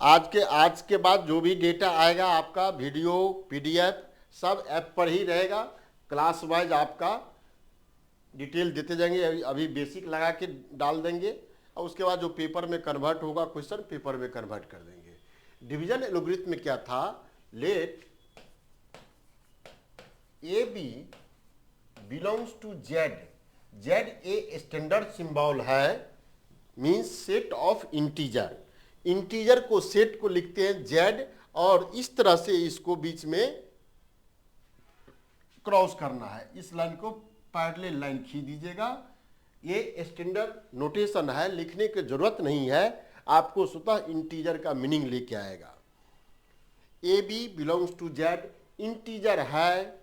आज के बाद जो भी डेटा आएगा आपका वीडियो पीडीएफ सब ऐप पर ही रहेगा। क्लास वाइज आपका डिटेल देते जाएंगे। अभी बेसिक लगा के डाल देंगे और उसके बाद जो पेपर में कन्वर्ट होगा क्वेश्चन पेपर में कन्वर्ट कर देंगे। डिवीजन एल्गोरिथम में क्या था, let A B belongs to Z, Z a standard symbol है, means set of integer, integer को सेट को लिखते हैं जेड, और इस तरह से इसको बीच में क्रॉस करना है। इस लाइन को पैरेलल लाइन खींच दीजिएगा। ये स्टैंडर्ड नोटेशन है, लिखने की जरूरत नहीं है, आपको स्वतः इंटीजर का मीनिंग लेके आएगा। A B belongs to Z, integer है,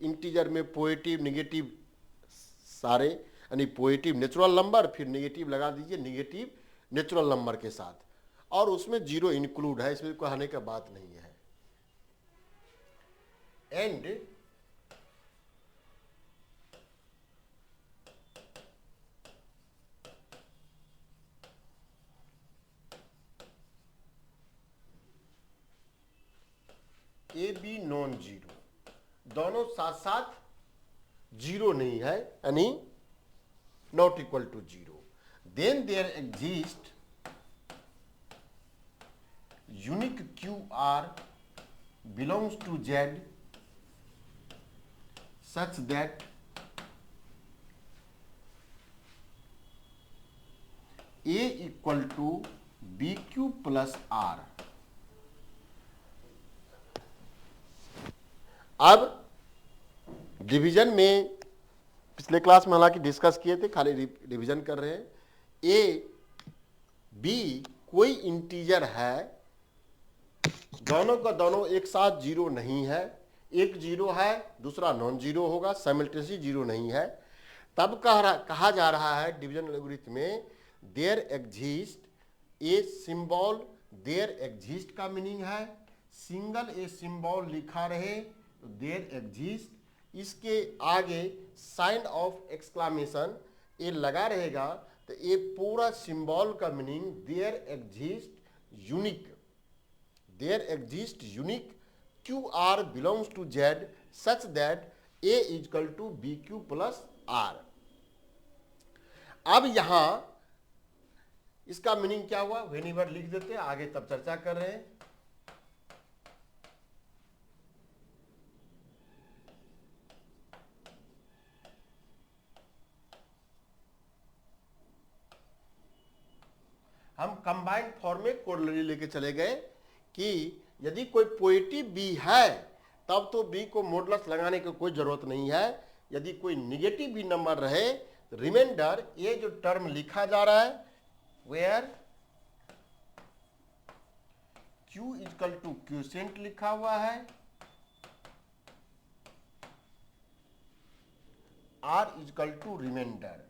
इंटीजर में पॉजिटिव नेगेटिव सारे, यानी पॉजिटिव नेचुरल नंबर, फिर नेगेटिव लगा दीजिए नेगेटिव नेचुरल नंबर के साथ, और उसमें जीरो इंक्लूड है, इसमें कहने का बात नहीं है। And A B non zero, दोनों साथ साथ जीरो नहीं है, यानी not equal to zero, then there exist unique Q R belongs to Z such that A equal to B Q plus R. अब डिवीजन में पिछले क्लास में हालांकि डिस्कस किए थे, खाली रिवीजन कर रहे हैं। ए बी कोई इंटीजर है, दोनों का दोनों एक साथ जीरो नहीं है, एक जीरो है दूसरा नॉन जीरो होगा, साइमल्टेनियसली जीरो नहीं है, तब कहा जा रहा है डिवीजन एल्गोरिथम में there exist a symbol, there exist का मीनिंग है सिंगल ए सिंबल लिखा रहे तो देयर एग्जिस्ट, इसके आगे साइन ऑफ एक्सक्लामेशन ये लगा रहेगा तो ये पूरा सिंबल का meaning there exist unique, there exist unique Q R belongs to Z such that A equal to B Q plus R. अब यहां इसका मीनिंग क्या हुआ, वेनिवर लिख देते हैं, आगे तब चर्चा कर रहे हैं। हम कंबाइंड फॉर्म में कोडलरी लेके चले गए कि यदि कोई पॉजिटिव बी है तब तो बी को मॉडुलस लगाने की कोई जरूरत नहीं है। यदि कोई निगेटिव भी नंबर रहे, रिमाइंडर ये जो टर्म लिखा जा रहा है where Q equal to quotient लिखा हुआ है, R equal to remainder,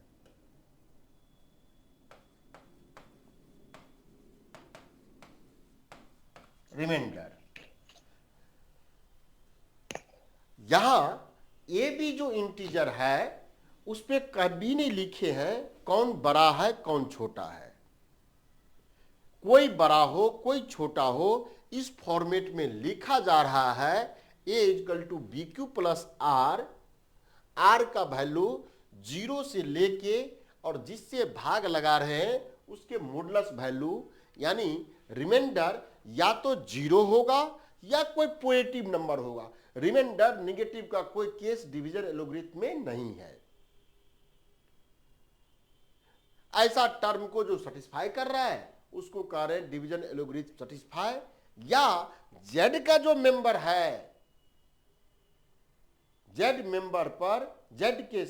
remainder. यहां ए बी जो इंटीजर है उस पे कभी नहीं लिखे हैं कौन बड़ा है कौन छोटा है, कोई बड़ा हो कोई छोटा हो, इस फॉर्मेट में लिखा जा रहा है A equal to B Q plus are, are का वैल्यू जीरो से लेके और जिससे भाग लगा रहे हैं उसके मॉडुलस वैल्यू, यानी रिमाइंडर या तो जीरो होगा या कोई पॉजिटिव नंबर होगा। रिमाइंडर निगेटिव का कोई केस डिवीजन एल्गोरिथम में नहीं है। ऐसा टर्म को जो सेटिस्फाई कर रहा है उसको कह रहे हैं डिवीजन एल्गोरिथम सेटिस्फाई, या जेड का जो मेंबर है, जेड मेंबर पर जेड के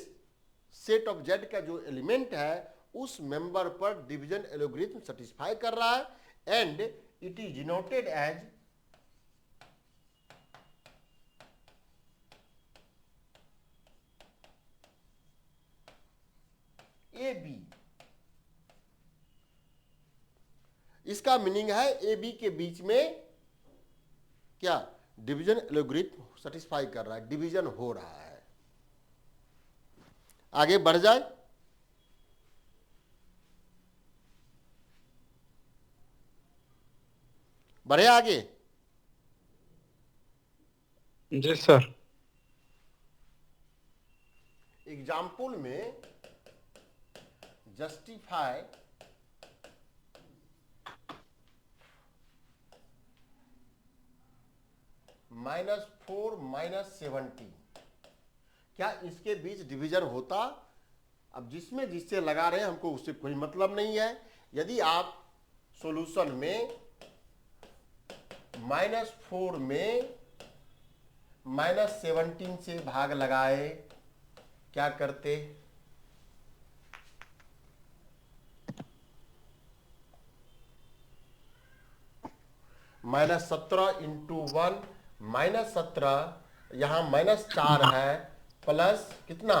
सेट ऑफ जेड का जो एलिमेंट है उस मेंबर पर डिवीजन एल्गोरिथम सेटिस्फाई कर रहा है, and it is denoted as A B. इसका मीनिंग है ए बी के बीच में क्या डिवीजन एल्गोरिथम सेटिस्फाई कर रहा है, डिवीजन हो रहा है। आगे बढ़ जाए, बढ़े आगे। जी सर। एग्जाम्पल में जस्टिफाई -4 -17, क्या इसके बीच डिवीजन होता? अब जिसमें जिससे लगा रहे हैं हमको उससे कोई मतलब नहीं है। यदि आप सॉल्यूशन में -4 में -17 से भाग लगाए, क्या करते? -17 इंटू 1 -17, यहां -4 है, प्लस कितना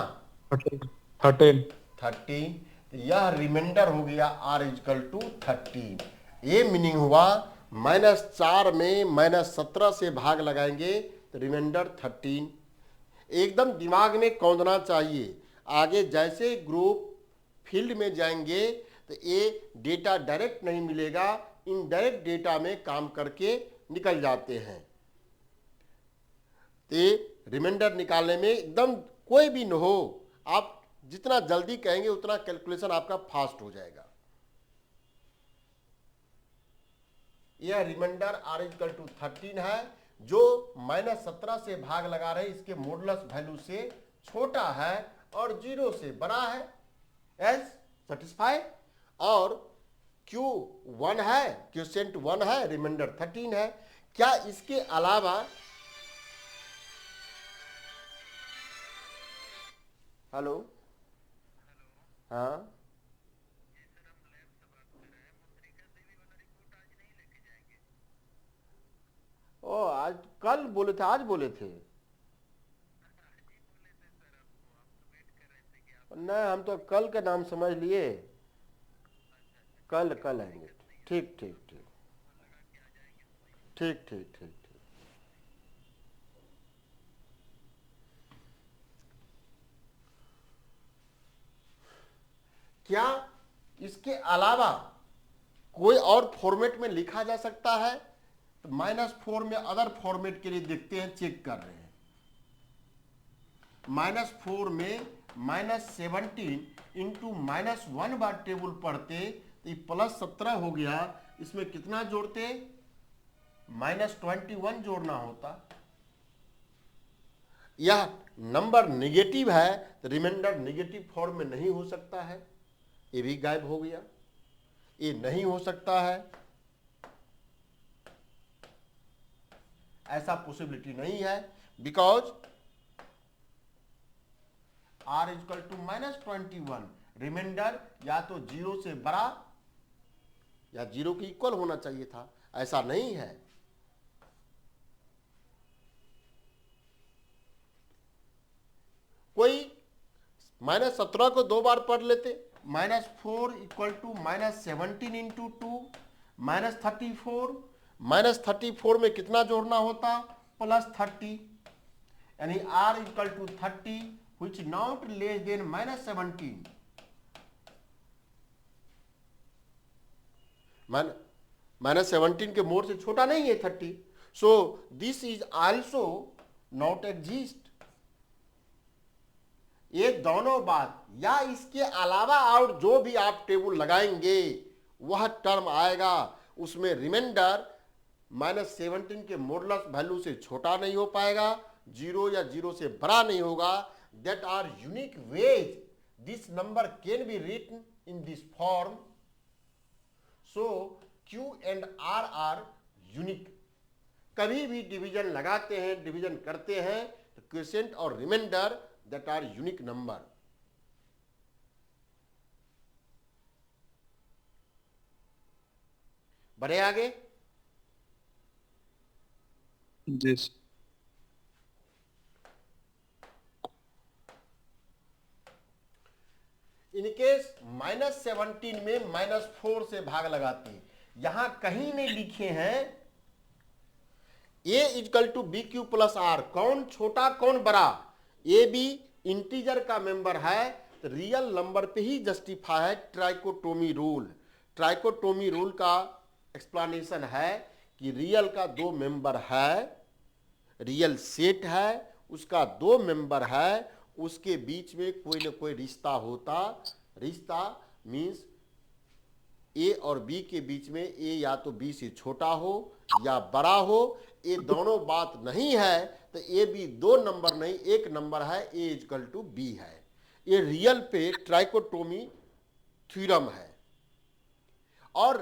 13। 13, तो यह रिमाइंडर हो गया r इजकल टू 13। ये मीनिंग हुआ -4 में -17 से भाग लगाएंगे तो रिमाइंडर 13। एकदम दिमाग में कौंधना चाहिए। आगे जैसे ग्रुप फील्ड में जाएंगे तो ये डेटा डायरेक्ट नहीं मिलेगा, इनडायरेक्ट डेटा में काम करके निकल जाते हैं। तो रिमाइंडर निकालने में एकदम कोई भी न हो, आप जितना जल्दी कहेंगे उतना कैलकुलेशन आपका फास्ट हो जाएगा। यह रिमाइंडर r इक्वल टू 13 है, जो -17 से भाग लगा रहे इसके मॉडुलस वैल्यू से छोटा है और 0 से बड़ा है, एज सेटिस्फाई। और Q1 है, क्वोशिएंट 1 है, रिमाइंडर 13 है। क्या इसके अलावा हेलो, हाँ ओ आज कल बोले थे, आज बोले थे? नहीं, हम तो कल का नाम समझ लिए। कल कल आएंगे। ठीक ठीक ठीक ठीक ठीक ठीक ठीक। क्या इसके अलावा कोई और फॉर्मेट में लिखा जा सकता है? तो -4 में अदर फॉर्मेट के लिए देखते हैं, चेक कर रहे हैं। -4 में -17 इंटू -1 बार टेबल पढ़ते तो ये +17 हो गया। इसमें कितना जोड़ते? -21 जोड़ना होता। यह नंबर निगेटिव है तो रिमाइंडर निगेटिव फॉर्म में नहीं हो सकता है, ये भी गायब हो गया। ये नहीं हो सकता है, ऐसा पॉसिबिलिटी नहीं है, because r equal to -21, remainder या तो 0 से बड़ा या 0 के इक्वल होना चाहिए था, ऐसा नहीं है। कोई -17 को 2 बार पढ़ लेते, -4 इक्वल टू -17 इंटू 2 -34, -34 में कितना जोड़ना होता? +30, यानी r equal to 30 which not less than -17। -17 के मोड से छोटा नहीं है 30, so this is also not exist. ये दोनों बात या इसके अलावा और जो भी आप टेबल लगाएंगे वह टर्म आएगा, उसमें रिमाइंडर -17 के मॉडुलस वैल्यू से छोटा नहीं हो पाएगा, 0 या 0 से बड़ा नहीं होगा। That are unique ways this number can be written in this form. So Q and R are unique. कभी भी डिवीजन लगाते हैं, डिवीजन करते हैं तो क्वोशिएंट और reminder that are unique number। बढ़े आगे। जी सर। इनकेस -17 में -4 से भाग लगाते हैं, यहां कहीं नहीं लिखे हैं a equal to B Q plus R, कौन छोटा कौन बड़ा? ए भी इंटीजर का मेंबर है तो रियल नंबर पे ही जस्टिफाई है ट्राइकोटोमी रूल। ट्राइकोटोमी रूल का एक्सप्लेनेशन है कि रियल का दो मेंबर है, रियल सेट है, उसका दो मेंबर है, उसके बीच में कोई ना कोई रिश्ता होता। रिश्ता मीन्स ए और बी के बीच में ए या तो बी से छोटा हो या बड़ा हो। ये दोनों बात नहीं है तो ए बी दो नंबर नहीं एक नंबर है, ए इजकल टू बी है। ये रियल पे ट्राइकोटोमी थ्योरम है। और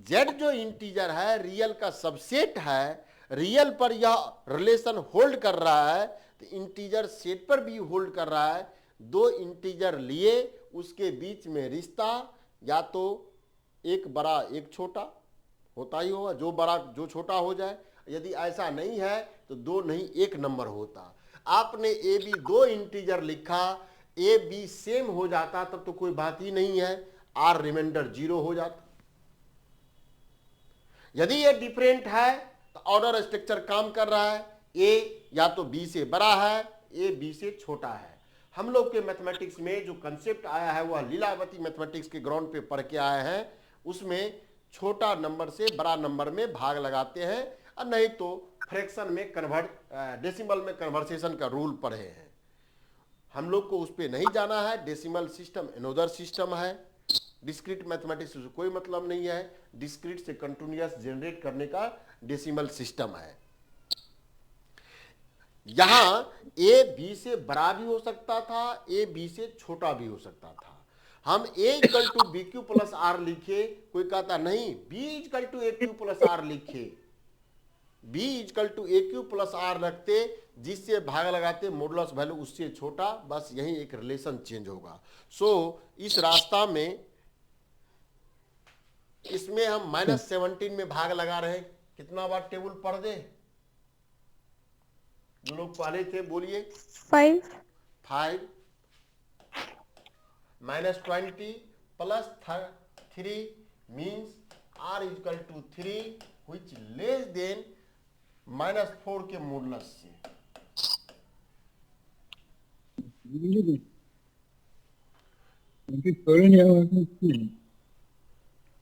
z जो इंटीजर है रियल का सबसेट है, रियल पर यह रिलेशन होल्ड कर रहा है तो इंटीजर सेट पर भी होल्ड कर रहा है। दो इंटीजर लिए उसके बीच में रिश्ता या तो एक बड़ा एक छोटा होता ही होगा, जो बड़ा जो छोटा हो जाए। यदि ऐसा नहीं है तो दो नहीं एक नंबर होता। आपने ए बी दो इंटीजर लिखा, ए बी सेम हो जाता तब तो कोई बात ही नहीं है, आर रिमाइंडर 0 हो जाता। यदि ये डिफरेंट है तो ऑर्डर स्ट्रक्चर काम कर रहा है, ए या तो बी से बड़ा है, ए बी से छोटा है। हम लोग के मैथमेटिक्स में जो कंसेप्ट आया है वह लीलावती मैथमेटिक्स के ग्राउंड पे पढ़ के आए हैं। उसमें छोटा नंबर से बड़ा नंबर में भाग लगाते हैं और नहीं तो फ्रैक्शन में डेसिमल में कन्वर्सेशन का रूल पढ़े हैं। हम लोग को उस पर नहीं जाना है। डेसिमल सिस्टम अनदर सिस्टम है, डिस्क्रीट मैथमेटिक्स से कोई मतलब नहीं है। डिस्क्रीट से कंटिन्यूअस जनरेट करने का डेसिमल सिस्टम है। यहां ए बी से बड़ा भी हो सकता था, ए बी से छोटा भी हो सकता था। हम A equal to B Q plus R लिखे, कोई कहता नहीं B equal to A Q plus R लिखे, B equal to A Q plus R रखते, जिससे भाग लगाते मॉडुलस वैल्यू उससे छोटा, बस यही एक रिलेशन चेंज होगा। इस रास्ता में इसमें हम -17 में भाग लगा रहे हैं। कितना बार टेबल पढ़ दे? जो लोग पहले थे बोलिए। 5 5 -20 plus 3 means r equal to 3 which less than -4 के मॉडुलस से।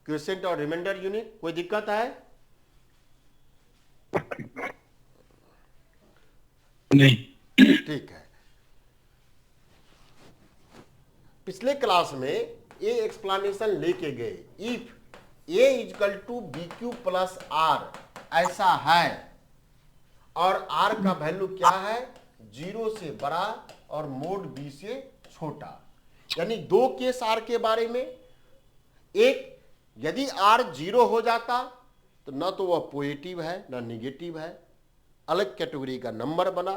क्वेश्चन और रिमाइंडर यूनिट कोई दिक्कत है? नहीं। ठीक है। पिछले क्लास में ये एक्सप्लेनेशन लेके गए, if a equal to B Q plus r ऐसा है और आर का वैल्यू क्या है 0 से बड़ा और मोड बी से छोटा। यानी दो केस आर के बारे में। एक, यदि आर 0 हो जाता तो न तो वह पॉजिटिव है ना निगेटिव है, अलग कैटेगरी का नंबर बना,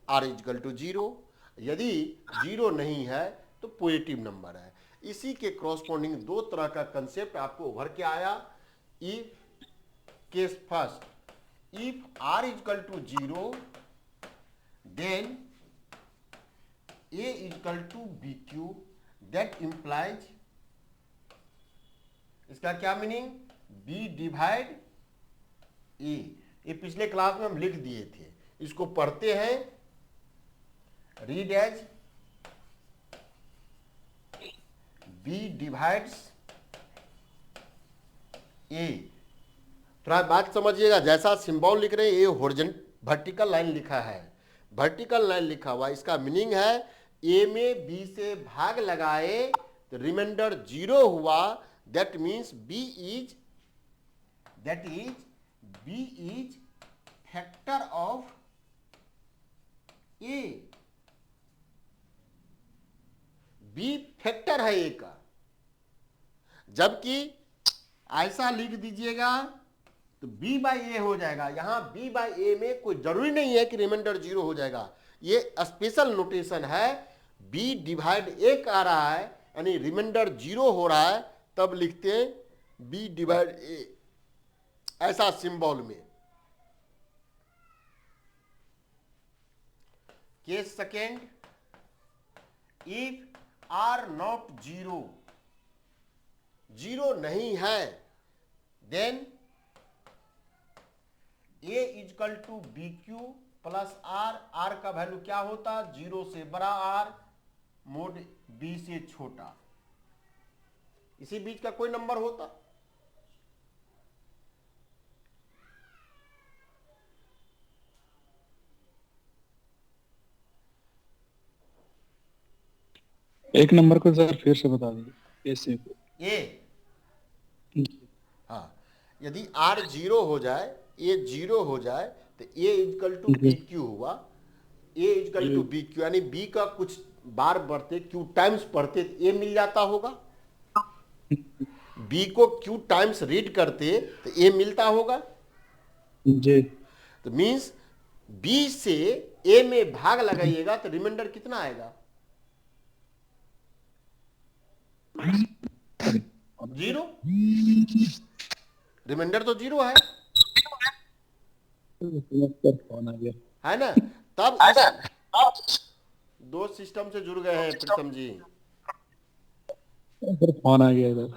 आर इक्वल टू 0। यदि 0 नहीं है तो पॉजिटिव नंबर है। इसी के क्रॉसपोंडिंग दो तरह का कंसेप्ट आपको उभर के आया। If case first, if r equal to 0 then a equal to B q, that implies, इसका क्या मीनिंग, बी डिवाइड ए। ये पिछले क्लास में हम लिख दिए थे, इसको पढ़ते हैं। रीड एज बी डिवाइड्स ए। थोड़ा बात समझिएगा, जैसा सिंबल लिख रहे हैं, ये वर्टिकल लाइन लिखा है, वर्टिकल लाइन लिखा हुआ, इसका मीनिंग है ए में बी से भाग लगाए तो रिमाइंडर 0 हुआ, that means b is factor of A. B factor है ए का। जबकि ऐसा लिख दीजिएगा तो b बाई ए हो जाएगा। यहां b बाई ए में कोई जरूरी नहीं है कि रिमाइंडर 0 हो जाएगा, ये स्पेशल नोटेशन है। b डिवाइड ए आ रहा है यानी रिमाइंडर 0 हो रहा है, तब लिखते हैं b डिवाइड ए, ऐसा सिंबल में। Case second, if r not 0, 0 नहीं है, then a equal to B Q plus are, are का वैल्यू क्या होता, 0 से बड़ा आर मोड बी से छोटा। इसी बीच का कोई नंबर होता। एक नंबर को सर फिर से बता दीजिए ऐसे। ए, हाँ, यदि आर जीरो हो जाए, ए जीरो हो जाए, तो A equal to B G Q हुआ। A equal to G B Q, यानी बी का कुछ बार बढ़ते, क्यू टाइम्स पढ़ते तो ए मिल जाता होगा। बी को क्यू टाइम्स रीड करते तो ए मिलता होगा। जी तो मीन्स बी से ए में भाग लगाइएगा तो रिमाइंडर कितना आएगा? जीरो। रिमाइंडर तो जीरो है फोन आ गया। है ना? तब इस दो सिस्टम से जुड़ गए हैं प्रीतम जी। फिर फोन आ गया इधर।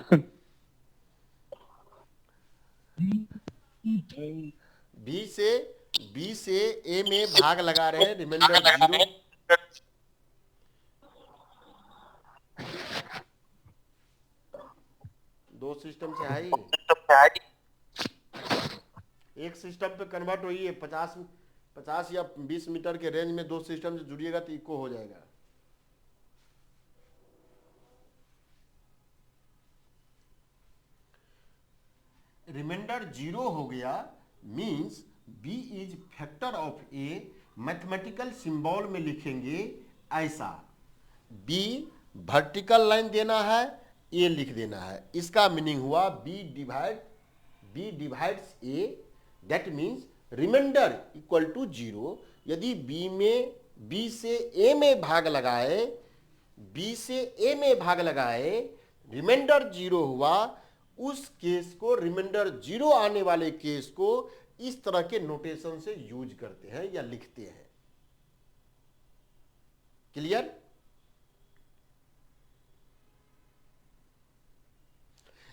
बी से बी से ए में भाग लगा रहे हैं, रिमाइंडर जीरो। दो सिस्टम से है ही, एक सिस्टम पे कन्वर्ट हुई है। 50 या 20 मीटर के रेंज में दो सिस्टम से जुड़िएगा तो इको हो जाएगा। रिमाइंडर जीरो हो गया, means b is factor of a. Mathematical symbol में लिखेंगे ऐसा, बी वर्टिकल लाइन देना है, ए लिख देना है। इसका मीनिंग हुआ b divides a, that means remainder equal to zero. यदि बी से ए में भाग लगाए, बी से ए में भाग लगाए, रिमाइंडर जीरो हुआ, उस केस को, रिमाइंडर जीरो आने वाले केस को इस तरह के नोटेशन से यूज करते हैं या लिखते हैं। क्लियर?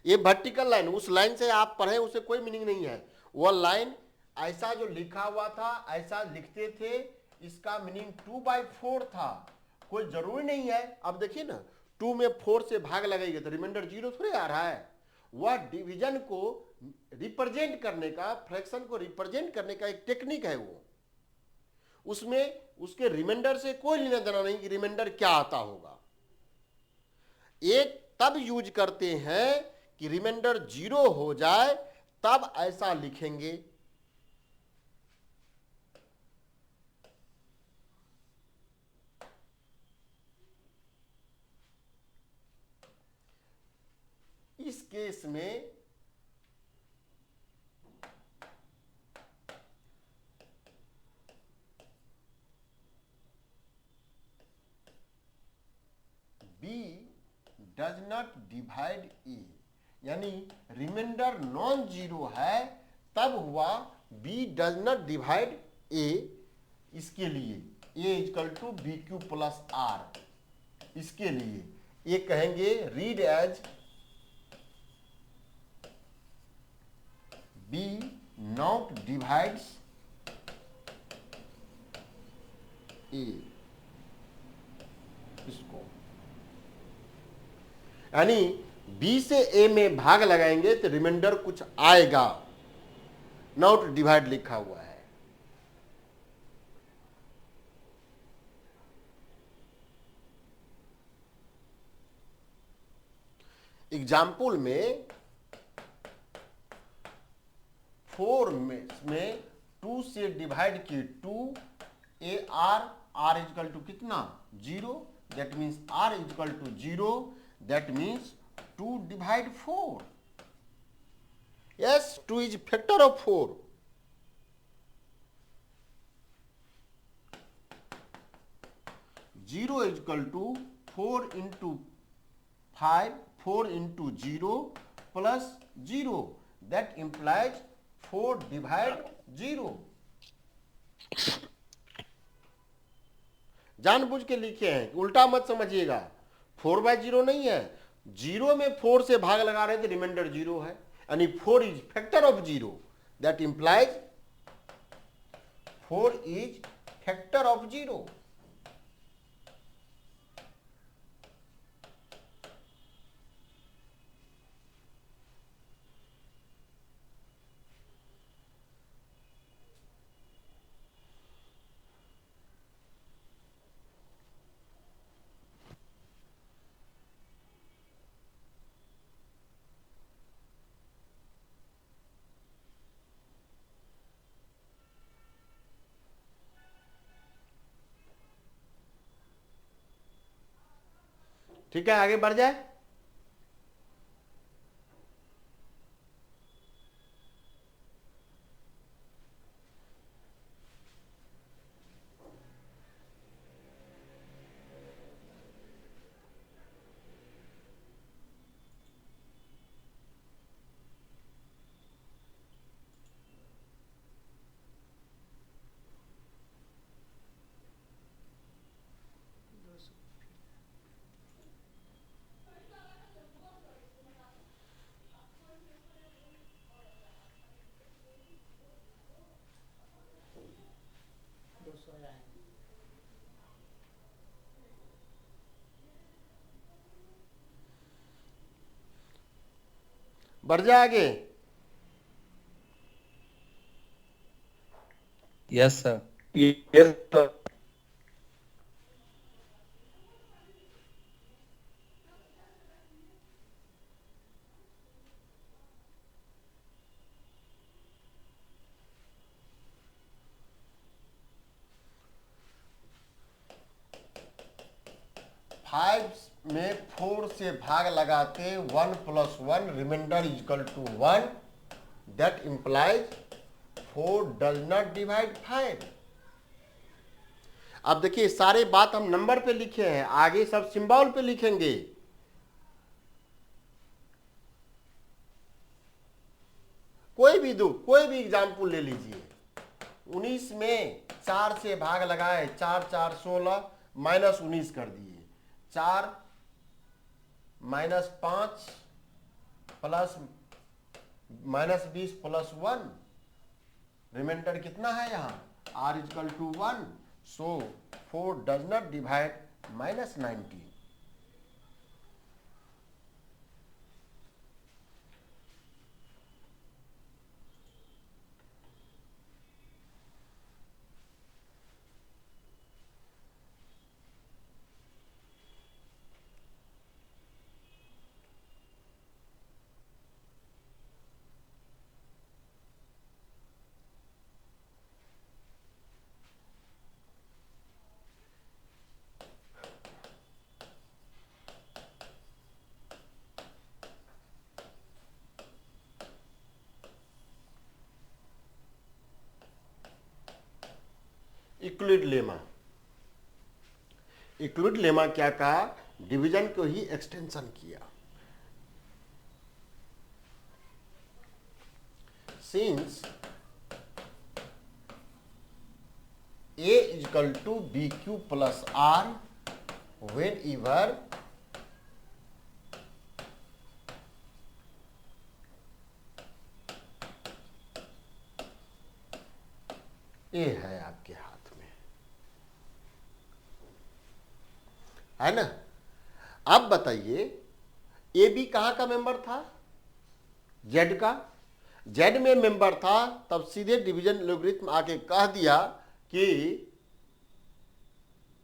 ये वर्टिकल लाइन, उस लाइन से आप पढ़े उसे कोई मीनिंग नहीं है। वह लाइन ऐसा जो लिखा हुआ था ऐसा लिखते थे, इसका मीनिंग 2/4 था। कोई जरूरी नहीं है। अब देखिए ना, 2 में 4 से भाग लगाइए तो रिमाइंडर जीरो थोड़े आ रहा है। वह डिवीजन को रिप्रेजेंट करने का, फ्रैक्शन को रिप्रेजेंट करने का एक टेक्निक है। वो उसमें उसके रिमाइंडर से कोई लेना देना नहीं कि रिमाइंडर क्या आता होगा। एक तब यूज करते हैं कि रिमाइंडर जीरो हो जाए, तब ऐसा लिखेंगे। इस केस में B does not divide A, यानी रिमाइंडर नॉन जीरो है, तब हुआ B does not divide A. इसके लिए A equal to B Q plus R, इसके लिए ये कहेंगे read as B not divides A. इसको यानी बी से ए में भाग लगाएंगे तो रिमाइंडर कुछ आएगा, नॉट डिवाइड लिखा हुआ है। एग्जाम्पल में 4 में 2 से डिवाइड किए, 2 ए आर इजकल टू कितना? Zero. That means r equal to zero, that means 2 divide 4। Yes, 2 is factor of 4। Zero equal to 4 into 5, 4 into zero plus zero, that implies 4 divide zero. जानबूझ के लिखे हैं, उल्टा मत समझिएगा। 4/0 नहीं है, जीरो में 4 से भाग लगा रहे थे, रिमाइंडर जीरो है, यानी 4 is factor of zero, that implies 4 is factor of zero. ठीक है, आगे बढ़ जाए। बढ़ जाए आगे। Yes sir. Yes sir. 5 में 4 से भाग लगाते 1 + 1 remainder equal to 1, that implies 4 does not divide 5। अब देखिए सारे बात हम नंबर पे लिखे हैं, आगे सब सिंबल पे लिखेंगे। कोई भी एग्जाम्पल ले लीजिए। 19 में 4 से भाग लगाए, 4 4 16 -19 कर दिए, 4 -5 प्लस -20 + 1, रिमाइंडर कितना है यहाँ r equal to 1, so 4 does not divide -19। Euclid lemma. Euclid lemma क्या कहा, डिवीजन को ही एक्सटेंशन किया। Since a equal to BQ + R whenever A है आपके हाथ में, है ना। अब बताइए ए बी कहां का मेंबर था, जेड का। जेड में मेंबर था, तब सीधे डिवीजन लॉगरिथम आके कह दिया कि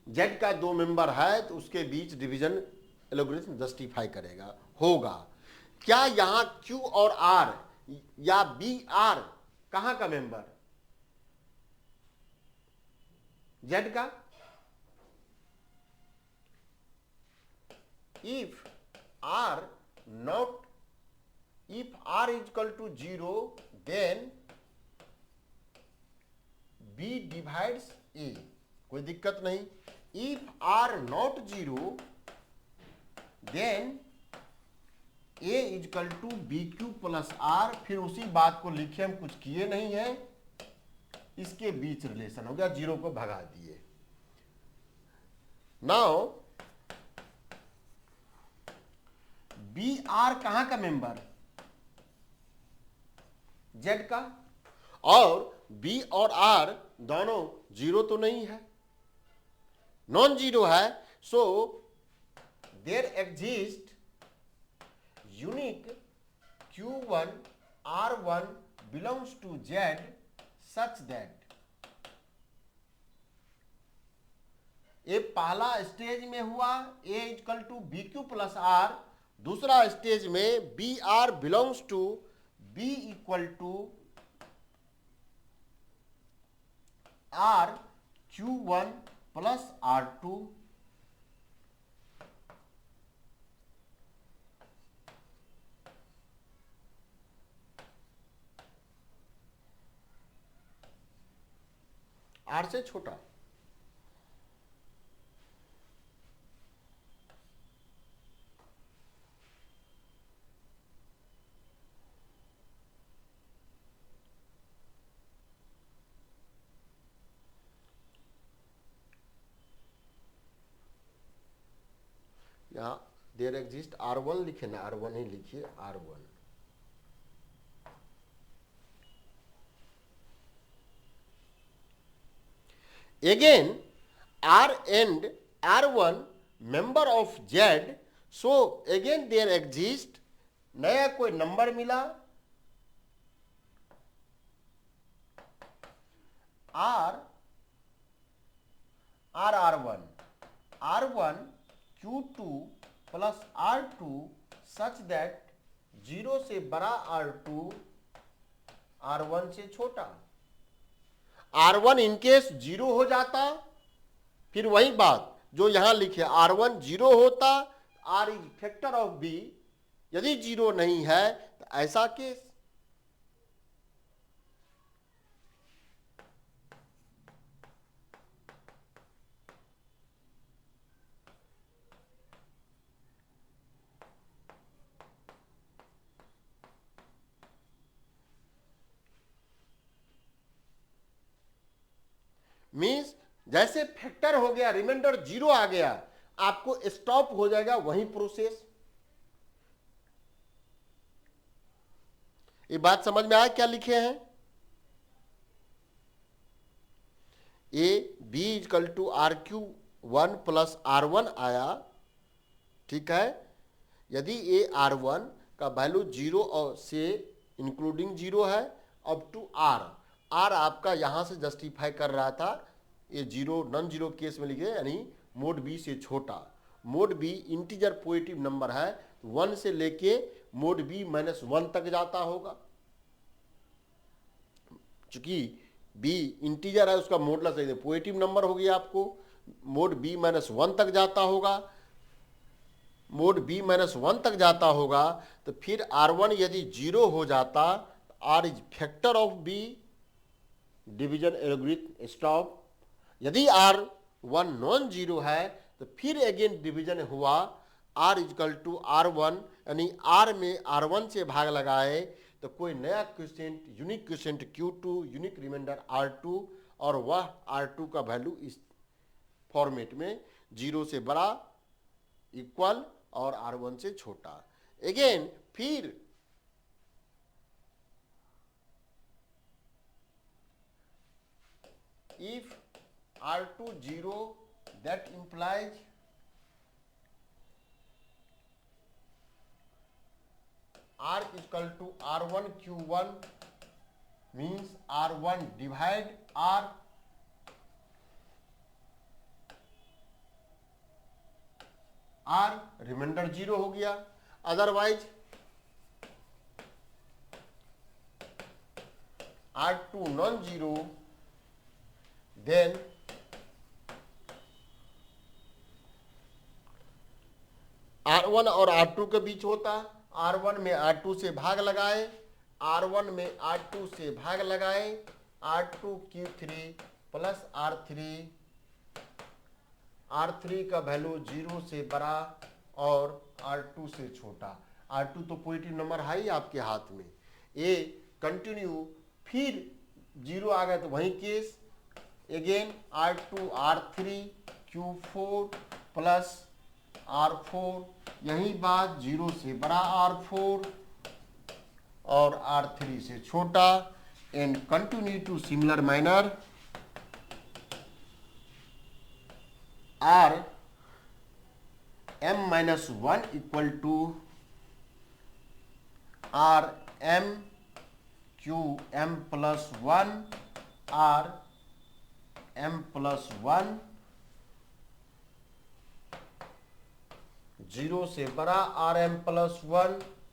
जेड का 2 मेंबर है तो उसके बीच डिवीजन लॉगरिथम जस्टिफाई करेगा, होगा। क्या यहां क्यू और आर या बी आर कहां का मेंबर, जेड का। If r not, if r is equal to 0, then b divides a, कोई दिक्कत नहीं। if r not 0, then a is equal to bq + r। फिर उसी बात को लिखे, हम कुछ किए नहीं है, इसके बीच रिलेशन हो गया, 0 को भगा दिए। नाउ बी आर कहां का मेंबर, जेड का, और बी और आर दोनों 0 तो नहीं है, नॉन जीरो है। So there exist unique Q1 R1 belongs to Z such that, ये पहला स्टेज में हुआ A equal to BQ + R, दूसरा स्टेज में b r belongs to B equal to RQ1 + R2। R से छोटा। यहाँ देयर एग्जिस्ट R1 लिखे ना, R1 ही लिखिए, R1। Again, R and R1 member of Z, so again there exist, नया कोई नंबर मिला, R1 Q2 plus R2 such that 0 से बड़ा R2 R1 से छोटा। R1 इनकेस 0 हो जाता, फिर वही बात जो यहां लिखे, R1 0 होता, R is factor of B, यदि 0 नहीं है तो ऐसा केस। मीन्स जैसे फैक्टर हो गया, रिमाइंडर 0 आ गया, आपको स्टॉप हो जाएगा वही प्रोसेस। ये बात समझ में आया क्या लिखे हैं? A b equal to RQ1 plus R1 आया, ठीक है। यदि ए R1 का वैल्यू 0 और से इंक्लूडिंग 0 है अप टू R आपका यहां से जस्टिफाई कर रहा था, ये 0 नॉन 0 केस में लिखे, यानी मोड बी से छोटा। Mod b integer positive number है, 1 से लेके मोड बी -1 तक जाता होगा। चूंकि बी इंटीजर है, उसका मोडलस पॉजिटिव नंबर हो गया, आपको मोड बी -1 तक जाता होगा। मोड बी -1 तक जाता होगा तो फिर R1 यदि 0 हो जाता, R is factor of b, division algorithm stop. यदि R1 नॉन 0 है तो फिर अगेन डिवीजन हुआ, R इजकल टू R1, यानी R में R1 से भाग लगाए तो कोई नया question, unique question Q2, unique remainder R2, और वह R2 का वैल्यू इस फॉर्मेट में 0 से बड़ा, इक्वल और R1 से छोटा। अगेन फिर if R2 0, that implies R is equal to R1 Q1, means R1 divide R, remainder 0 हो गया। Otherwise R2 non 0, then R1 और R2 के बीच होता, R1 में R2 से भाग लगाए, R1 में R2 से भाग लगाए, R2 Q3 प्लस R3 का वैल्यू 0 से बड़ा और R2 से छोटा। R2 तो पॉजिटिव नंबर है ही आपके हाथ में। ए कंटिन्यू, फिर 0 आ गया तो वही case, again R2 R3 Q4 plus R4, यही बात 0 से बड़ा R4 और R3 से छोटा, and continue to similar manner R m-1 equal to R m Q m plus 1 R m plus 1, 0 से बड़ा R m प्लस 1,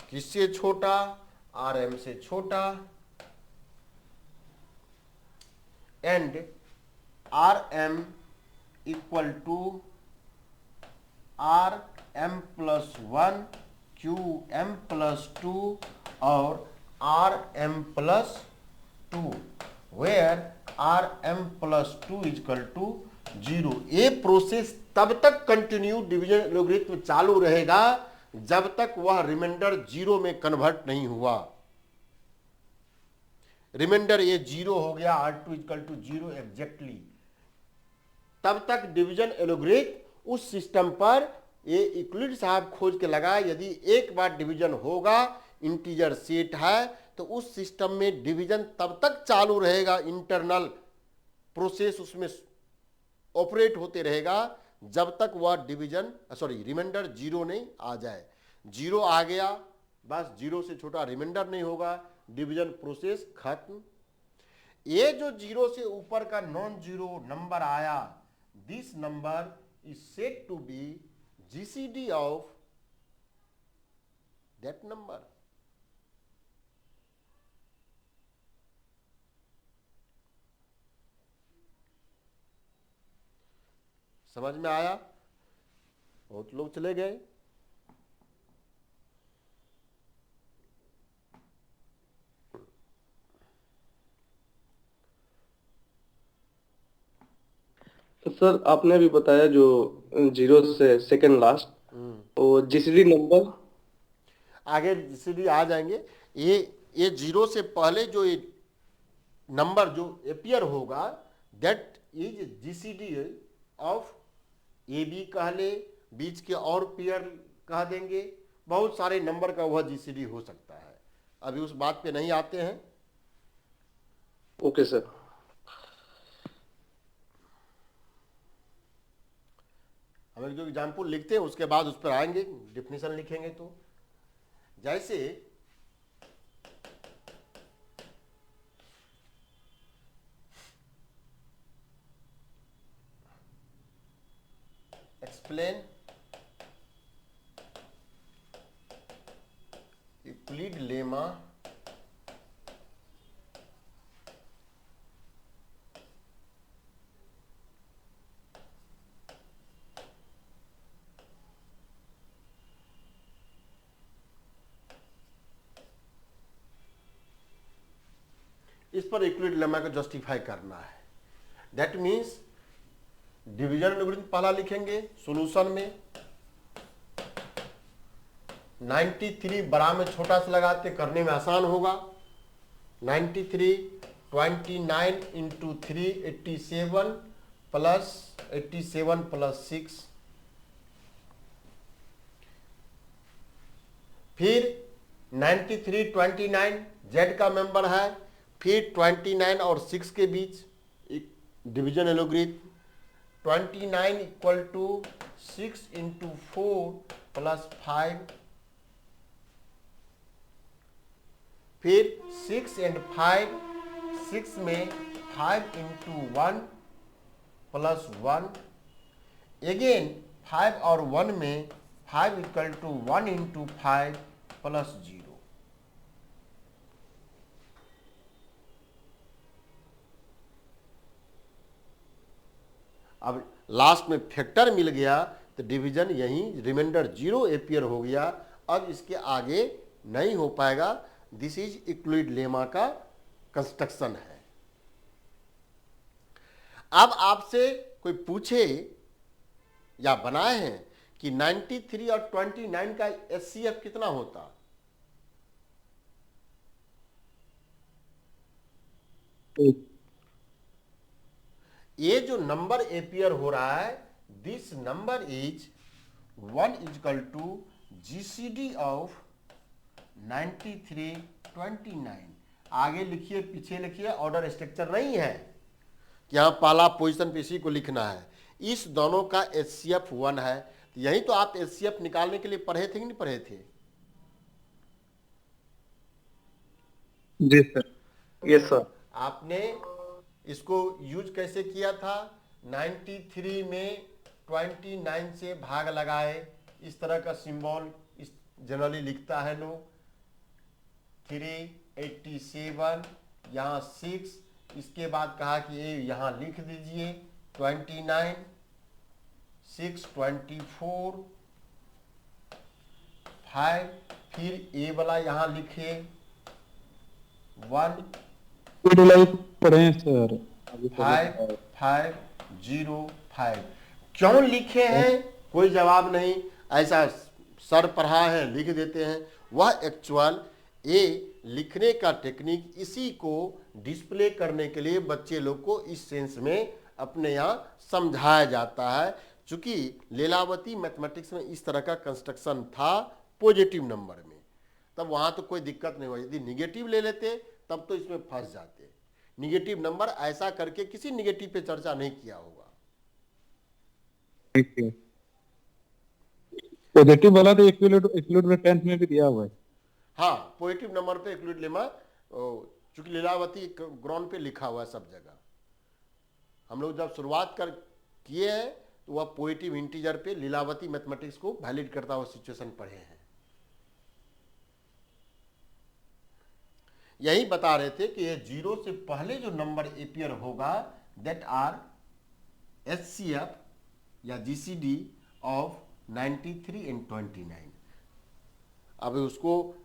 किससे छोटा? R m से छोटा, and R m equal to R m plus 1 Q m plus 2 और R m plus 2, where rm+2 equal to 0। ये process तब तक कंटिन्यू डिवीजन लॉगरिथम चालू रहेगा जब तक वह रिमाइंडर 0 में कन्वर्ट नहीं हुआ। रिमाइंडर ये 0 हो गया, r2 इजकल टू 0 एग्जैक्टली, तब तक डिवीजन एलोग्रिथम उस सिस्टम पर ये यूक्लिड साहब खोज के लगा, यदि एक बार डिवीजन होगा, इंटीजर सेट है, तो उस सिस्टम में डिवीजन तब तक चालू रहेगा, इंटरनल प्रोसेस उसमें ऑपरेट होते रहेगा जब तक वह डिवीजन रिमाइंडर 0 नहीं आ जाए। 0 आ गया, बस 0 से छोटा रिमाइंडर नहीं होगा, डिवीजन प्रोसेस खत्म। ये जो 0 से ऊपर का नॉन जीरो नंबर आया, this number is said to be GCD of that number. समझ में आया? बहुत लोग चले गए। तो सर आपने अभी बताया जो 0 से सेकंड लास्ट, वो जीसीडी नंबर आगे जीसीडी आ जाएंगे। ये 0 से पहले जो ये नंबर जो अपीयर होगा, that is GCD of A b कह ले, बीच के और पेयर कह देंगे, बहुत सारे नंबर का वह जीसीडी हो सकता है। अभी उस बात पे नहीं आते हैं। Okay sir. हम एक जो एग्जाम्पल लिखते हैं उसके बाद उस पर आएंगे, डिफिनेशन लिखेंगे। तो जैसे एक्सप्लेन यूक्लिड लेमा इस पर यूक्लिड लेमा को जस्टिफाई करना है। दैट मीन्स डिवीजन एल्गोरिथम पहला लिखेंगे सॉल्यूशन में। 93 बड़ा में छोटा सा लगाते, करने में आसान होगा। 93 29 इंटू 3 87 प्लस 87 प्लस 6, फिर 93 29 जेड का मेंबर है, फिर 29 और 6 के बीच एक division algorithm. 29 equal to 6 into 4 plus 5, फिर 6 एंड 5, 6 में 5 इंटू 1 प्लस 1, अगेन 5 और 1 में 5 इक्वल टू 1 इंटू 5 प्लस 0। अब लास्ट में फैक्टर मिल गया तो डिवीजन यहीं रिमाइंडर 0 अपीयर हो गया। अब इसके आगे नहीं हो पाएगा। दिस इज यूक्लिड लेमा का कंस्ट्रक्शन है। अब आपसे कोई पूछे या बनाए हैं कि 93 और 29 का एचसीएफ कितना होता, ये जो नंबर एपियर हो रहा है, this number is 1 equal to GCD of 93 29। आगे लिखिए पीछे लिखिए, ऑर्डर स्ट्रक्चर नहीं है कि यहाँ पहला पोजीशन पे इसी को लिखना है। इस दोनों का एचसीएफ 1 है। तो यही तो आप एचसीएफ निकालने के लिए पढ़े थे कि नहीं पढ़े थे? जी सर। Yes sir. आपने इसको यूज कैसे किया था? 93 में 29 से भाग लगाए, इस तरह का सिंबल इस जनरली लिखता है लोग। 387 यहाँ 6, इसके बाद कहा कि ये यहाँ लिख दीजिए 29 6 24 5, फिर ए वाला यहाँ लिखे 1। पढ़े हैं सर। अभी तो 5505 क्यों लिखे हैं, कोई जवाब नहीं, ऐसा सर पढ़ा है लिख देते हैं। वह एक्चुअल ये लिखने का टेक्निक, इसी को डिस्प्ले करने के लिए बच्चे लोग को इस सेंस में अपने यहाँ समझाया जाता है। चूंकि लीलावती मैथमेटिक्स में इस तरह का कंस्ट्रक्शन था पॉजिटिव नंबर में, तब वहाँ तो कोई दिक्कत नहीं हुई। यदि निगेटिव ले लेते तब तो इसमें फंस जाते। निगेटिव नंबर ऐसा करके किसी निगेटिव पे चर्चा नहीं किया होगा। ठीक है। पॉजिटिव वाला तो इक्विलिड में 10th में भी दिया हुआ है। हाँ, पॉजिटिव नंबर पे इक्विलिड लेमा, चूंकि लीलावती ग्राउंड पे लिखा हुआ है सब जगह। हम लोग जब शुरुआत कर किए हैं तो वह पॉजिटिव इंटीजर पे लीलावती मैथमेटिक्स को वैलिड करता हुआ सिचुएशन पढ़े हैं। यही बता रहे थे कि ये 0 से पहले जो नंबर एपियर होगा दैट आर एचसीएफ या जीसीडी ऑफ 93 एंड 29। अब उसको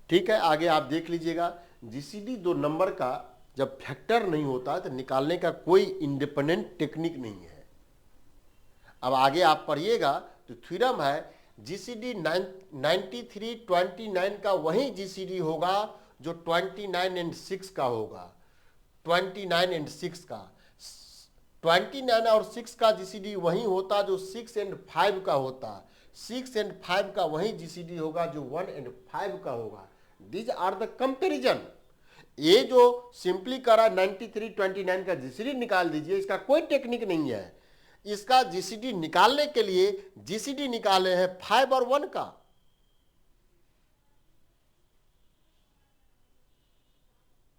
ठीक है, आगे आप देख लीजिएगा। जीसीडी दो नंबर का जब फैक्टर नहीं होता तो निकालने का कोई इंडिपेंडेंट टेक्निक नहीं है। अब आगे आप पढ़िएगा तो थ्योरम है जीसीडी 93 29 का वही जीसीडी होगा जो 29 एंड 6 का होगा। 29 एंड 6 का 29 और 6 का जीसीडी वही होता जो 6 एंड 5 का होता। 6 एंड 5 का वही जीसीडी होगा जो 1 एंड 5 का होगा। These are the comparison. ये जो सिंपली करा 93 29 का जीसीडी निकाल दीजिए, इसका कोई टेक्निक नहीं है। इसका जीसीडी निकालने के लिए जीसीडी निकाले हैं 5 और 1 का।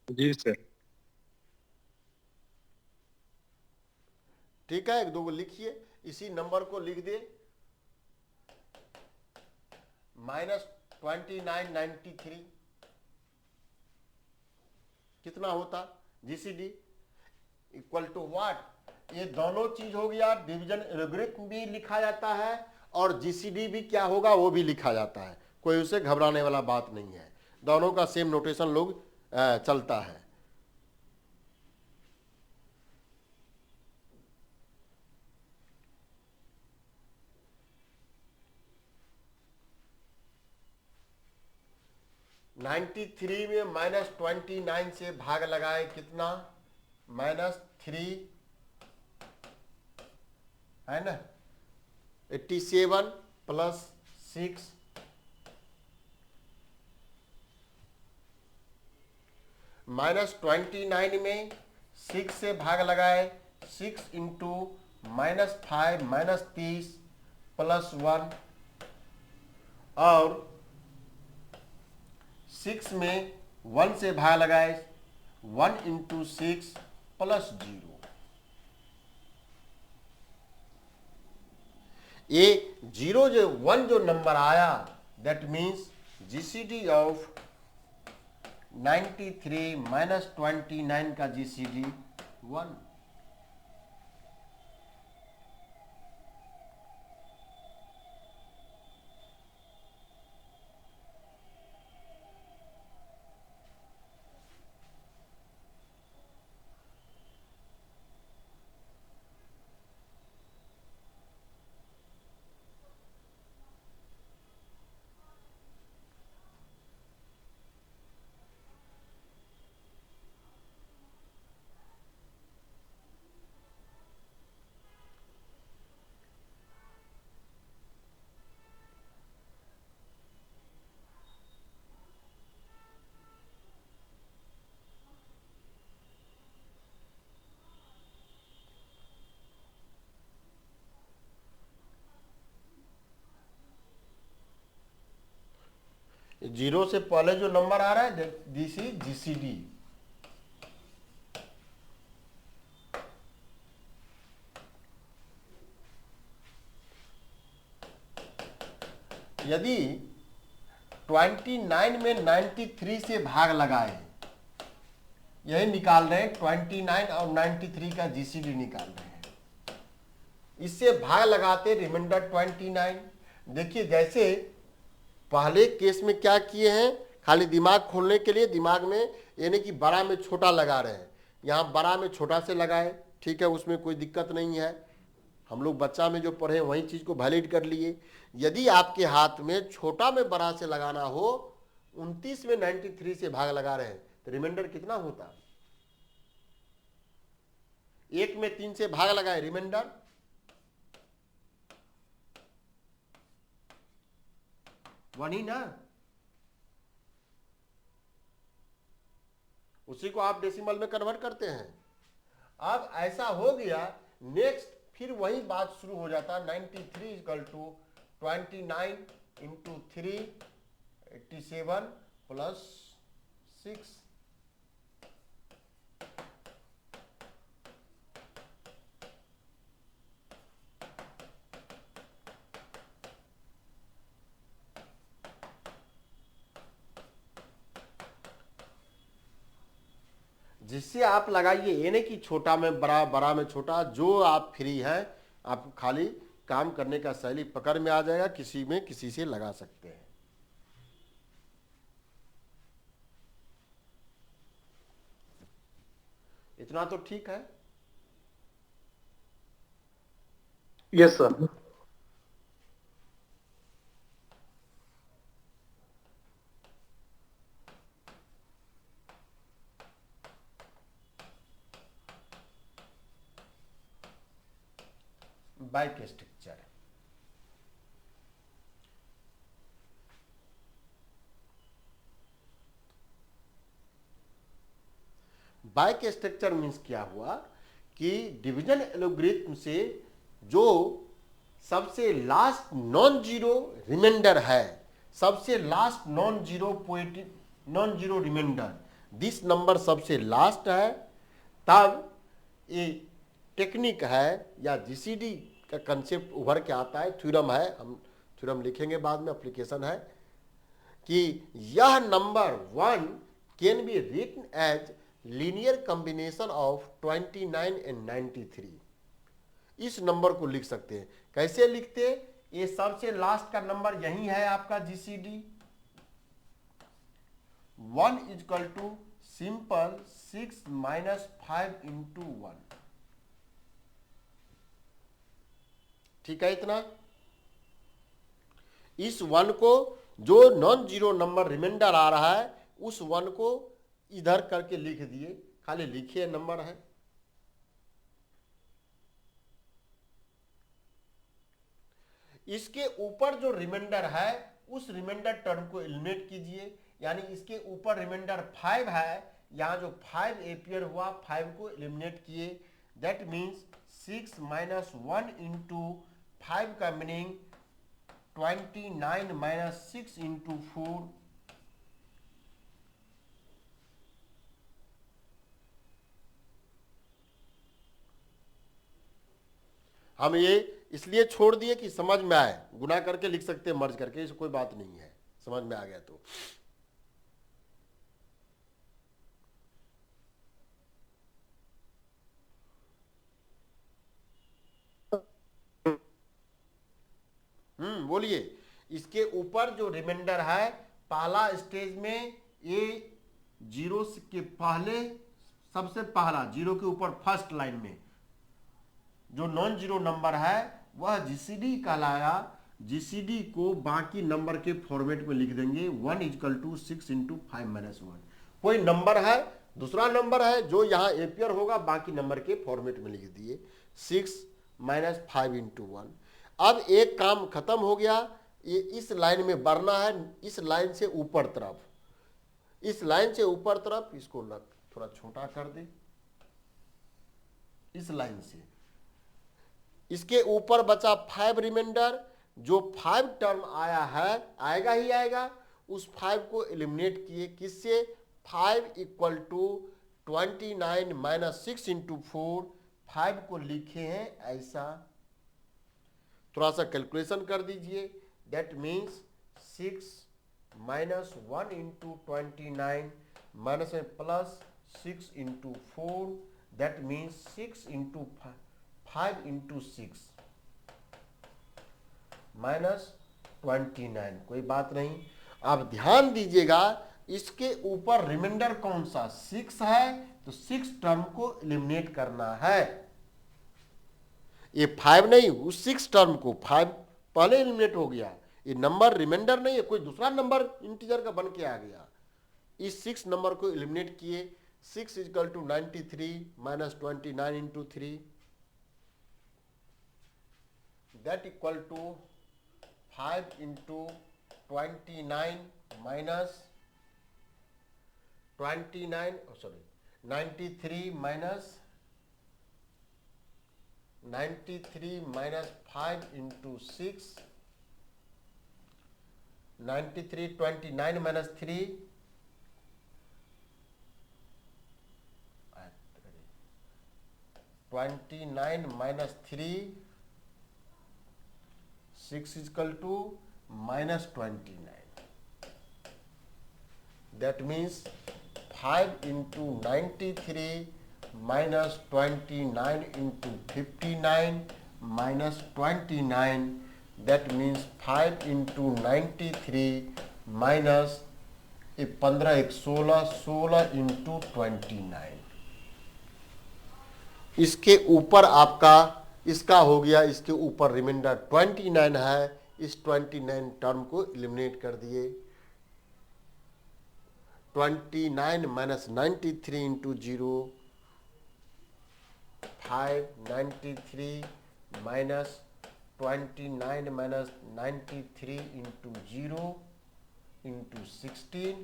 जी सर। ठीक है, एक दो को लिखिए, इसी नंबर को लिख दे -2993 कितना होता जीसीडी इक्वल टू व्हाट। ये दोनों चीज हो गया। डिवीजन एल्गोरिथम भी लिखा जाता है और जीसीडी भी क्या होगा वो भी लिखा जाता है। कोई उसे घबराने वाला बात नहीं है, दोनों का सेम नोटेशन लोग चलता है। -93 में -29 से भाग लगाए कितना, -3 है ना, 87 + 6 -29 में 6 से भाग लगाए, 6 × -5 -30 + 1 और 6 में 1 से भाग लगाए, 1 × 6 + 0। ये 0 जो 1 जो नंबर आया दैट मीन्स जीसीडी ऑफ 93 - 29 का जीसीडी 1। जीरो से पहले जो नंबर आ रहा है दिस इज जीसीडी। यदि 29 में 93 से भाग लगाए, यही निकाल रहे हैं 29 और 93 का जीसीडी निकाल रहे हैं। इससे भाग लगाते रिमाइंडर 29। देखिए जैसे पहले केस में क्या किए हैं, खाली दिमाग खोलने के लिए दिमाग में यानी कि बड़ा में छोटा लगा रहे हैं। यहाँ बड़ा में छोटा से लगाए, ठीक है, उसमें कोई दिक्कत नहीं है। हम लोग बच्चा में जो पढ़े वही चीज को वैलिड कर लिए। यदि आपके हाथ में छोटा में बड़ा से लगाना हो, 29 में 93 से भाग लगा रहे हैं, तो रिमाइंडर कितना होता? 1 में 3 से भाग लगाए, रिमाइंडर वही ना, उसी को आप डेसिमल में कन्वर्ट करते हैं। अब ऐसा हो गया, नेक्स्ट फिर वही बात शुरू हो जाता है। 93 इक्वल टू 29 इंटू 3 87 प्लस 6। जिससे आप लगाइए, ये नहीं कि छोटा में बड़ा, बड़ा में छोटा, जो आप फ्री हैं, आप खाली काम करने का शैली पकड़ में आ जाएगा, किसी में किसी से लगा सकते हैं। इतना तो ठीक है। Yes sir. Bike structure, bike structure means क्या हुआ कि डिवीजन एल्गोरिथम से जो सबसे लास्ट नॉन जीरो रिमाइंडर है, सबसे last non zero reminder, this number सबसे लास्ट है, तब ये टेक्निक है या जीसीडी का कंसेप्ट उभर के आता है। थ्योरम है, हम थ्योरम लिखेंगे बाद में, एप्लीकेशन है कि यह number 1 can be written as linear combination of 29 and 93। इस नंबर को लिख सकते हैं। कैसे लिखते? ये सबसे लास्ट का नंबर यही है आपका GCD. 1 equal to simple 6 minus 5 into 1। ठीक है, इतना। इस 1 को, जो नॉन जीरो नंबर रिमाइंडर आ रहा है, उस 1 को इधर करके लिख दिए, खाली लिखिए नंबर है। इसके ऊपर जो रिमाइंडर है, उस रिमाइंडर टर्म को एलिमिनेट कीजिए, यानी इसके ऊपर रिमाइंडर 5 है, यहां जो 5 एपियर हुआ, 5 को एलिमिनेट किए, दैट मीन्स 6 माइनस 1 इंटू 5 का मीनिंग 29 माइनस 6 इंटू 4। हम ये इसलिए छोड़ दिए कि समझ में आए, गुना करके लिख सकते हैं मर्ज करके, इससे कोई बात नहीं है, समझ में आ गया तो। बोलिए। इसके ऊपर जो रिमाइंडर है, पहला स्टेज में ये जीरो के पहले, सबसे पहला जीरो के ऊपर फर्स्ट लाइन में जो नॉन जीरो नंबर है वह जीसीडी कहलाया। जीसीडी को बाकी नंबर के फॉर्मेट में लिख देंगे। 1 इक्वल टू 6 इंटू 5 माइनस 1। कोई नंबर है, दूसरा नंबर है जो यहाँ एपियर होगा, बाकी नंबर के फॉर्मेट में लिख दिए 6 माइनस 5 इंटू 1। अब एक काम खत्म हो गया। ये इस लाइन में बढ़ना है, इस लाइन से ऊपर तरफ, इस लाइन से ऊपर तरफ, इसको थोड़ा छोटा कर दे, इस लाइन से। इसके ऊपर बचा 5 रिमाइंडर, जो 5 टर्म आया है, आएगा ही आएगा, उस 5 को एलिमिनेट किए, किससे? 5 इक्वल टू 29 माइनस 6 इंटू 4। 5 को लिखे हैं ऐसा, थोड़ा सा कैलकुलेशन कर दीजिए, that means 6 minus 1 into 29 minus में plus 6 into 4, that means 6 into 5 into 6 minus 29। कोई बात नहीं। अब ध्यान दीजिएगा, इसके ऊपर रिमाइंडर कौन सा? 6 है, तो 6 टर्म को एलिमिनेट करना है। ये 5 नहीं, उस 6 टर्म को 5 पहले एलिमिनेट हो गया, ये नंबर रिमाइंडर नहीं है, कोई दूसरा नंबर इंटीजर का बन के आ गया। इस 6 नंबर को एलिमिनेट किए। 6 equal to 93 minus 29 into 3, that equal to 5 into 29 minus 29, sorry 93 minus 5 into 6, 93 29 minus 3, 29 minus 3, 6 equal to minus 29, that means 5 into 93 minus 29 into 59 minus 29, that means 5 into 93 minus 15 1 16, 16 into 29। इसके ऊपर आपका इसका हो गया, इसके ऊपर रिमाइंडर 29 है। इस 29 टर्म को एलिमिनेट कर दिए। 29 minus 93 into 0, 5 93 minus 29 minus 93 into 0 into 16,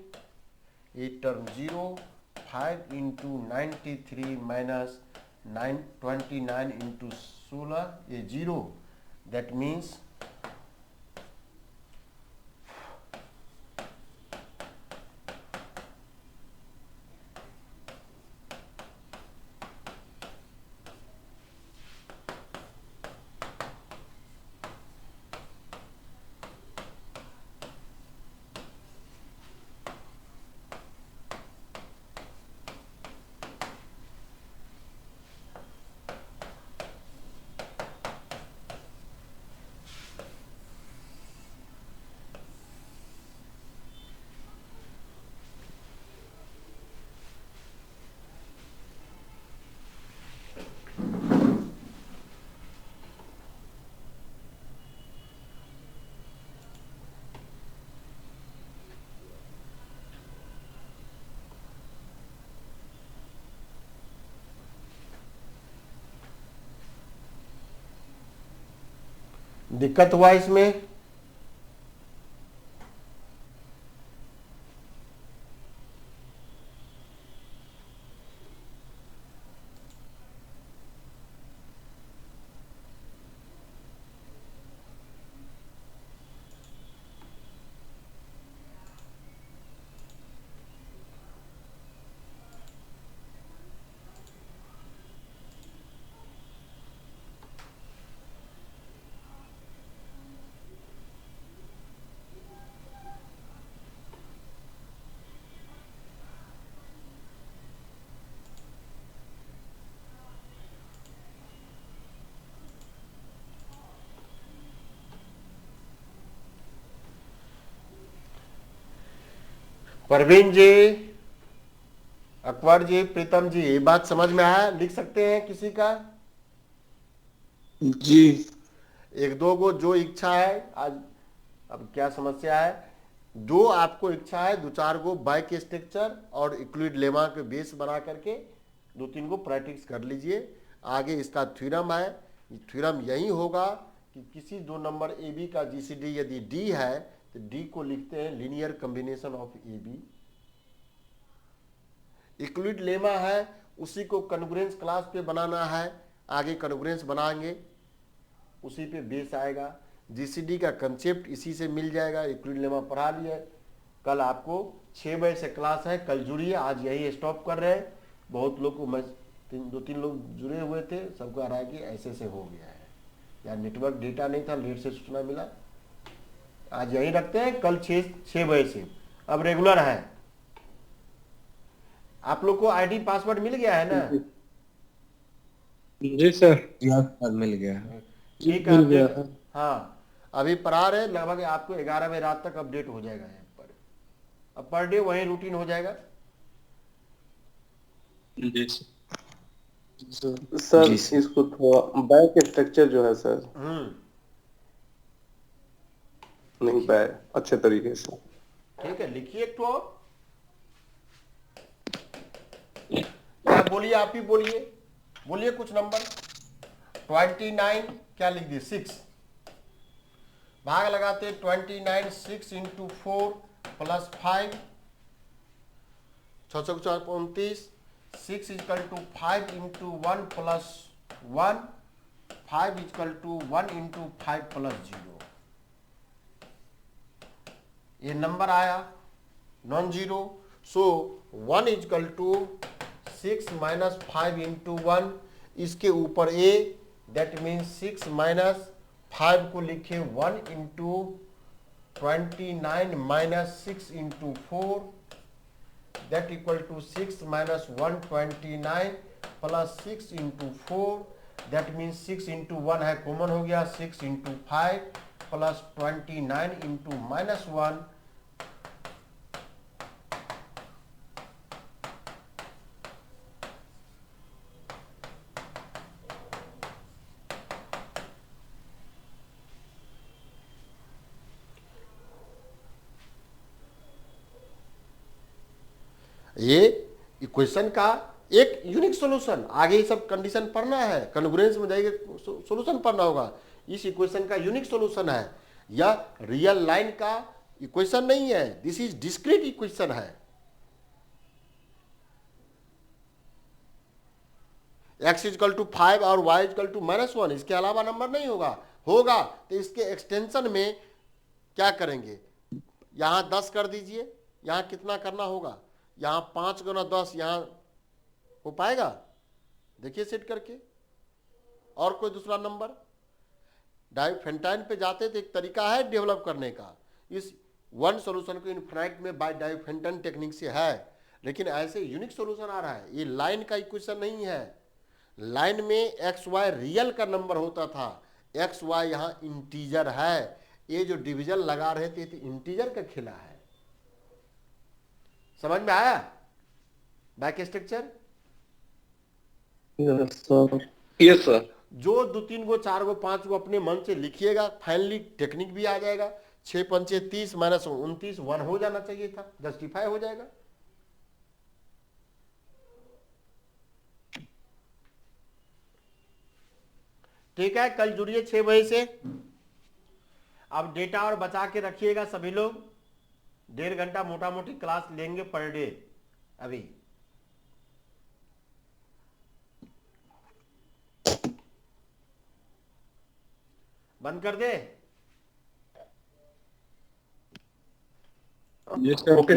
ये टर्म 0, 5 इंटू 93 माइनस 29 इंटू 16, ये 0, दैट मीन्स दिक्कत हुआ इसमें। परवीन जी, अकबर जी, प्रीतम जी, ये बात समझ में आया? लिख सकते हैं किसी का? जी। एक दो को जो इच्छा है आज। अब क्या समस्या है, जो आपको इच्छा है 2-4 को बाइक स्ट्रक्चर और इक्विड लेमा के बेस बना करके 2-3 को प्रैक्टिस कर लीजिए। आगे इसका थ्योरम है, थ्योरम यही होगा कि किसी 2 नंबर ए बी का जीसीडी यदि डी है तो डी को लिखते हैं linear combination of A B. Euclid lemma है, उसी को कॉन्ग्रुएंस क्लास पे बनाना है, आगे कॉन्ग्रुएंस बनाएंगे, उसी पे बेस आएगा। जीसीडी का कंसेप्ट इसी से मिल जाएगा। इक्विड लेमा पढ़ा लिए। कल आपको 6 बजे से क्लास है, कल जुड़िए। आज यही स्टॉप कर रहे हैं। बहुत लोग को मैं 2-3 लोग जुड़े हुए थे, सबको आ रहा है कि ऐसे से हो गया है, या नेटवर्क डेटा नहीं था, लेट से सूचना मिला। आज यही रखते हैं, कल 6 बजे से अब रेगुलर है। आप लोग को आईडी पासवर्ड मिल गया है ना? जी सर। मिल गया। ठीक मिल गया है। हाँ, अभी पढ़ा रहे, लगभग आपको 11 बजे रात तक अपडेट हो जाएगा यहाँ पर। अब पर डे वही रूटीन हो जाएगा। जी सर। सर जी सर। इसको थोड़ा बैक स्ट्रक्चर जो है सर, नहीं बैक अच्छे तरीके से। ठीक है, लिखिए एक तो और क्या बोलिए, आप ही बोलिए, बोलिए कुछ नंबर। 29 क्या लिख दिए 6, भाग लगाते 29 6 into 4 plus 5, 6 4 29, 6 equal to 5 into 1 plus 1, 5 equal to 1 into 5 plus 0। ये नंबर आया non zero. So 1 equal to 6 minus 5 into 1, इसके ऊपर ए, दैट मीन्स 6 माइनस 5 को लिखे 1 into 29 minus 6 into 4, that equal to 6 minus 129 plus 6 into 4, that means 6 into 1 है common हो गया, 6 into 5 plus 29 into minus 1, ये इक्वेशन का एक यूनिक सॉल्यूशन। आगे ये सब कंडीशन पढ़ना है, कन्ग्रुएंस में जाएगा सॉल्यूशन पढ़ना होगा। इस इक्वेशन का यूनिक सॉल्यूशन है, या रियल लाइन का इक्वेशन नहीं है, दिस इज डिस्क्रीट इक्वेशन है। x इजकल टू 5 और y इजकल टू -1, इसके अलावा नंबर नहीं होगा। होगा तो इसके एक्सटेंशन में क्या करेंगे, यहां 10 कर दीजिए, यहां कितना करना होगा, यहां 5 गुना 10, यहां हो पाएगा, देखिए सेट करके। और कोई दूसरा नंबर, डाइफेंटाइन पे जाते तो एक तरीका है डेवलप करने का, इस वन सॉल्यूशन को इन्फिनाइट में बाय डाइफेंटाइन टेक्निक से है, लेकिन ऐसे यूनिक सॉल्यूशन आ रहा है। ये लाइन का इक्वेशन नहीं है, लाइन में एक्स वाई रियल का नंबर होता था, एक्स वाई यहाँ इंटीजर है। ये जो डिवीजन लगा रहे थे तो इंटीजर का खेला है। समझ में आया back structure? Yes sir, yes sir. जो 2 3 गो 4 गो 5 गो अपने मन से लिखिएगा, फाइनली टेक्निक भी आ जाएगा। 6 पंचे 30 माइनस 29, 1 हो जाना चाहिए था, जस्टिफाई हो जाएगा। ठीक है, कल जुड़िए 6 बजे से। अब डेटा और बचा के रखिएगा सभी लोग, 1.5 घंटा मोटा मोटी क्लास लेंगे पर डे। अभी बंद कर दे। जी सर। ओके।